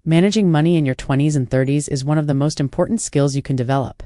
Managing money in your 20s and 30s is one of the most important skills you can develop.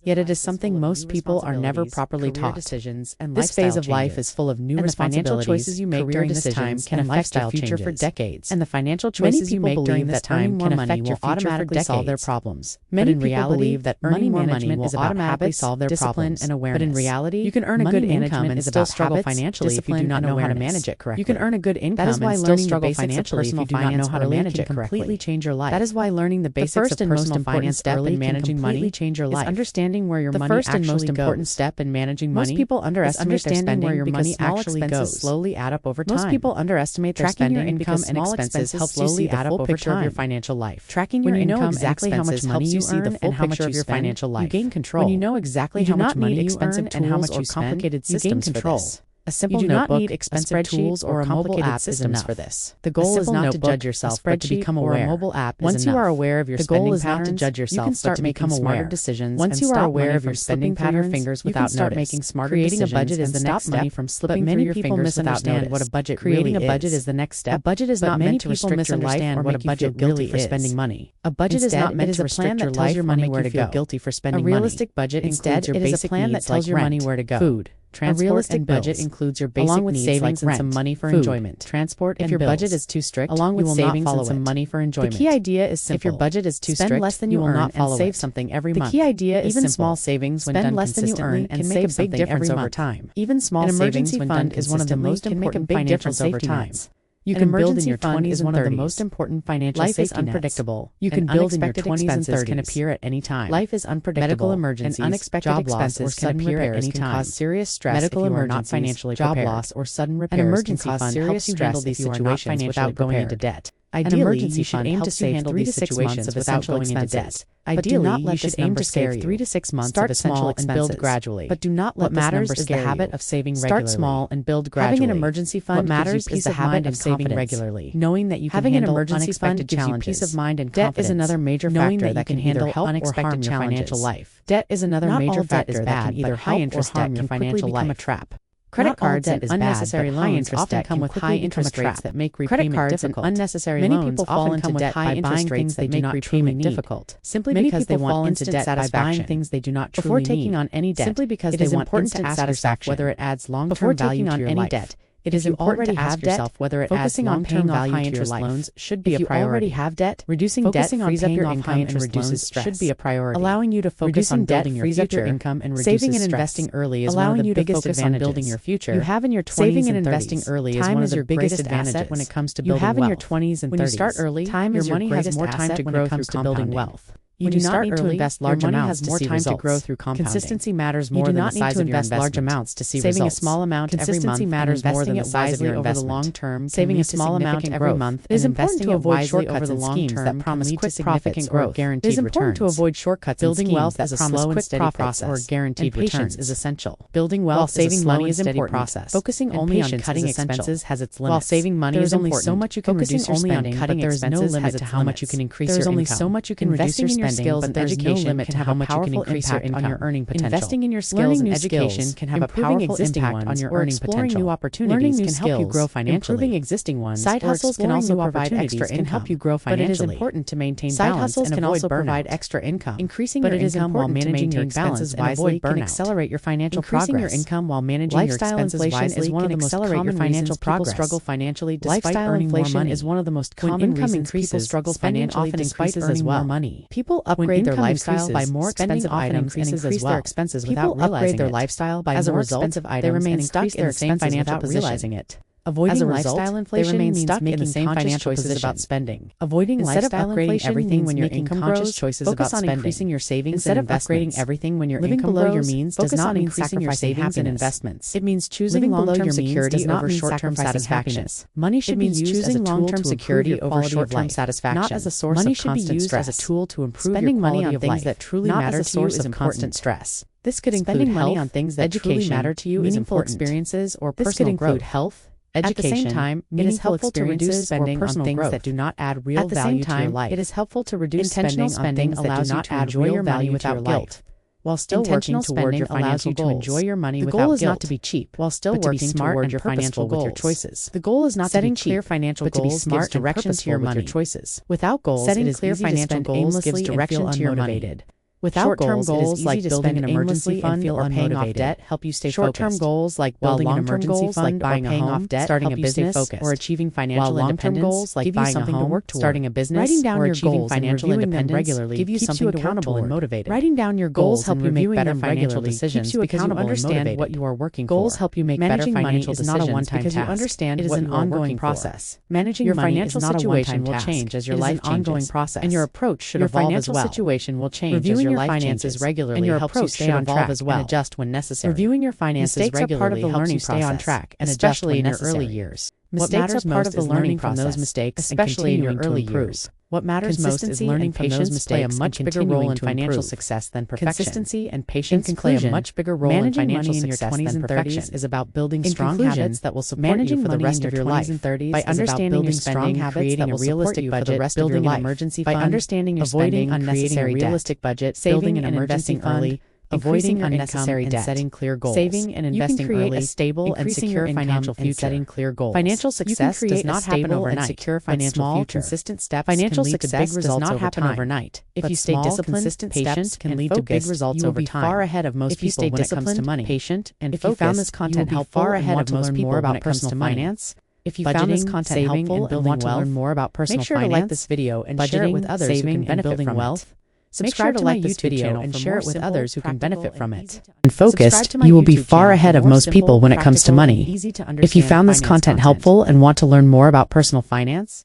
Yet it is something most people are never properly taught. This phase of life is full of new responsibilities. The choices you make during this time can affect your future for decades. And the financial choices you make during this time can affect your future for solve their problems. Many people believe that earning more money will automatically solve their problems and awareness. But in reality, you can earn a good income and still struggle financially if you do not know how to manage it correctly. You can earn a good income and still struggle financially if you do not know how to manage it correctly. Completely change your life. That is why learning the basics of personal finance early can completely change your life. Understanding where your money actually goes. The first and most important step in managing money. Most people underestimate their spending where your money actually goes. Slowly add up over time. Most people underestimate their spending income and expenses helps slowly add up over time. Of your financial life. Tracking your income exactly how much money you earn and how much of your financial life. You gain control. When you know exactly how much money you earn and how much you spend, you gain control. A simple notebook, expensive tools, or a mobile app is enough for this. The goal is not to judge yourself, but to become aware. A mobile app Once you are aware of your spending patterns, the goal is not to judge yourself, you can start making smarter decisions. Once you are aware of your spending patterns, fingers without notice. Start making smarter decisions. Creating a budget is the next step. Money from slipping through your fingers without notice. What a budget creating a budget is the next step. A budget is not meant to restrict your life or what a budget really is for spending money. A budget is not meant to restrict your life or make you feel guilty for spending money. A realistic budget includes your basic needs like rent, food, transport. A realistic budget includes your basic needs savings like rent, and some money for enjoyment. Transport and if your budget is too strict, along with savings and some money for enjoyment. The key idea is simple. If your budget is too strict, less than you earn and save something every month. The key idea is simple. Small savings when done less than you earn and save a big difference over time. Even small savings when done is one of the most important financial safety nets. You can build in your 20s one of the most important financial safety nets. Life is unpredictable. You can build in your 20s and 30s. Can appear at any time. Life is unpredictable. Medical emergencies, and unexpected job loss or sudden repairs can cause serious stress. Medical emergencies, not financially job loss or sudden repairs. An emergency fund helps you handle these situations without going into debt. Ideally, you should aim to save 3 to 6 months without going into debt. Ideally, you should aim to save 3 to 6 months of essential expenses. Build gradually. But do not let this number scare you. The habit of saving regularly. Start small and build gradually. Having an emergency fund matters is the habit of saving regularly. Knowing that you can handle unexpected challenges. Peace of mind and confidence. Debt is another major factor that can handle unexpected financial life. Debt is another major factor that can either help or harm your financial life. Become a trap. Credit cards and unnecessary loans often come with high interest rates that make repayment difficult. Unnecessary loans often come with high interest rates that make repayment difficult. Simply because they want instant satisfaction. Things they do not truly need. Before taking on any debt, simply because they want instant satisfaction. Whether it adds long-term value to your life. It is important to ask yourself whether it adds long-term value to your life. Loans should be a priority. If you already have debt, reducing debt frees up your income and reduces stress. Should be a priority. Allowing you to focus on building your future income and reduces saving and investing early is one of the biggest advantages. Building your future you have in your 20s saving and investing early is one of your biggest advantages when it comes to building wealth. You have in your 20s and 30s. When you start early, your money has more time to grow through compounding wealth. You do not need to invest large amounts to see results. More time to grow through compounding. Consistency matters more than the size of your investment. Large amounts to see results. Saving a small amount every month matters more than the size of your investment. Over the long term, saving a small amount every month is important to avoid shortcuts and schemes that promise quick profits or guaranteed returns. It is important to avoid shortcuts and schemes wealth that promise quick profits or guaranteed returns. Patience is essential. Building wealth while saving money is an important process. Focusing only on cutting expenses has its limits. While saving money is important, there is only so much you can reduce your spending, but there is no limit to how much you can increase your income. There is only so much you can reduce your spending, but education limit to how much you can increase your income on your earning potential. Investing in your skills and education can have a powerful impact on your earning potential. New opportunities can help you grow financially. Improving existing ones. Side hustles can also provide extra income. Can help you grow financially. But it is important to maintain balance. Side hustles can also provide extra income. Increasing your income while managing your expenses wisely can accelerate your financial progress. Increasing your income while managing your expenses wisely is one of the most common financial progress. People struggle financially despite earning more money. Is one of the most common reasons people struggle financially despite earning more money. People upgrade their lifestyle by more expensive items and increase their expenses without realizing it. Their lifestyle by more expensive items they remain stuck in the same financial realizing it. Avoiding lifestyle inflation means stuck in the same financial choices about spending. Avoiding lifestyle inflation everything when your income grows. Choices focus on increasing your savings instead of upgrading everything when your income below your means does not mean increasing your savings and investments. It means choosing long-term security over short-term satisfaction. Money should be used as a long-term security over short-term satisfaction, not as a source of constant stress. Money should be used as a tool to improve your quality of life, that truly matter to you is constant stress. This could include money on things that truly matter to you, meaningful experiences or personal growth, health. Education. At the same time, it is helpful to reduce spending on things that do not add real value to your life. It is helpful to reduce spending on things that do not add real value without guilt. while still working toward your financial goals. Enjoy your money without guilt. The goal is not to be cheap, while still working toward your financial goals. With your choices. The goal is not setting to be clear financial goals, to be smart and purposeful to your money. With your choices. Without goals, setting clear financial goals gives direction to your money. Without short-term goals like building an emergency fund or paying off debt help you stay focused. Short-term goals like building an emergency fund, buying a home, starting a business, or achieving financial independence goals like buying a home, starting a business, writing down your goals, financial independence regularly keeps you accountable and motivated. Writing down your goals help you make better financial decisions because you understand what you are working for. Goals help you make better financial decisions not a one-time because you understand it is an ongoing process. Managing your financial situation will change as your life changes, ongoing process, and your approach should evolve as well. Your financial situation will change as your finances regularly and your approach stay on track as well and adjust when necessary. Reviewing your finances regularly helps you stay on track and especially in your early years. Mistakes are part of the learning from those mistakes, especially in your early years. What matters most is learning from those mistakes play a much bigger role in financial success than perfection. Consistency and patience can play a much bigger role in financial success than perfection. Is about building strong habits that will support you for the rest of your life. By understanding your spending habits, creating a realistic budget, building an emergency fund, by understanding your avoiding unnecessary realistic budget, saving and investing early, avoiding unnecessary debt, setting clear goals. Saving and investing early, a stable and secure financial future. Setting clear goals. Financial success does not happen overnight. Secure financial future. Consistent steps. Financial success does not happen overnight. If you stay disciplined, consistent, patient, can lead to big results over time. Far ahead of most people when it comes to money. Patient and if you found this content helpful far ahead of most people about personal finance. If you found this content helpful and want to learn more about personal finance, make sure to like this video and share it with others who can benefit from wealth. Subscribe to like this video and share it with others who can benefit from it. And focused, you will be far ahead of most people when it comes to money. If you found this content helpful and want to learn more about personal finance,